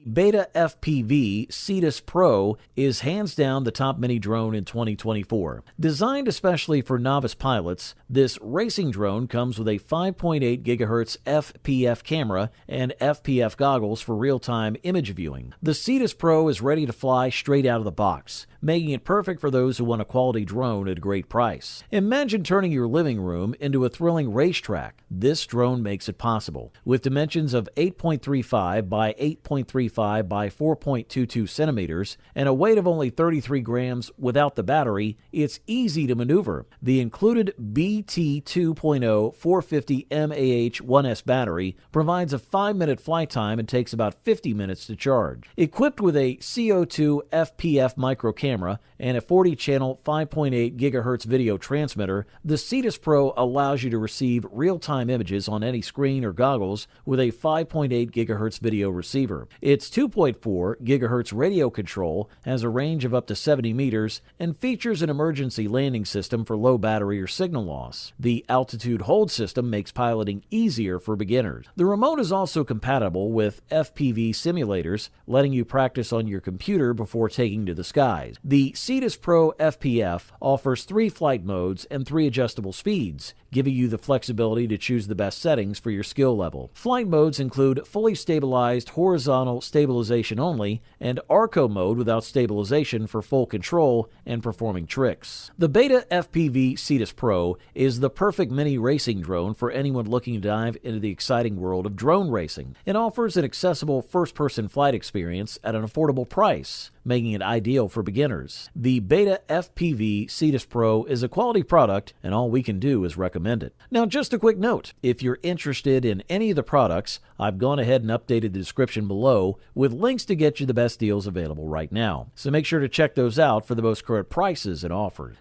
BetaFPV Cetus Pro is hands down the top mini drone in 2024. Designed especially for novice pilots, this racing drone comes with a 5.8 GHz FPF camera and FPF goggles for real-time image viewing. The Cetus Pro is ready to fly straight out of the box, making it perfect for those who want a quality drone at a great price. Imagine turning your living room into a thrilling racetrack. This drone makes it possible. With dimensions of 8.35 by 8.35 by 4.22 centimeters and a weight of only 33 grams without the battery, it's easy to maneuver. The included BT 2.0 450 mAh 1S battery provides a 5-minute flight time and takes about 50 minutes to charge. Equipped with a CO2 FPF micro camera and a 40-channel 5.8 GHz video transmitter, the Cetus Pro allows you to receive real-time images on any screen or goggles with a 5.8 GHz video receiver. Its 2.4 GHz radio control has a range of up to 70 meters and features an emergency landing system for low battery or signal loss. The altitude hold system makes piloting easier for beginners. The remote is also compatible with FPV simulators, letting you practice on your computer before taking to the skies. The Cetus Pro FPF offers 3 flight modes and 3 adjustable speeds, giving you the flexibility to choose the best settings for your skill level. Flight modes include fully stabilized horizontal stabilization only and Arco mode without stabilization for full control and performing tricks. The BetaFPV Cetus Pro is the perfect mini racing drone for anyone looking to dive into the exciting world of drone racing. It offers an accessible first-person flight experience at an affordable price, making it ideal for beginners. The BetaFPV Cetus Pro is a quality product, and all we can do is recommend it. Now, just a quick note, if you're interested in any of the products, I've gone ahead and updated the description below with links to get you the best deals available right now. So make sure to check those out for the most current prices and offers.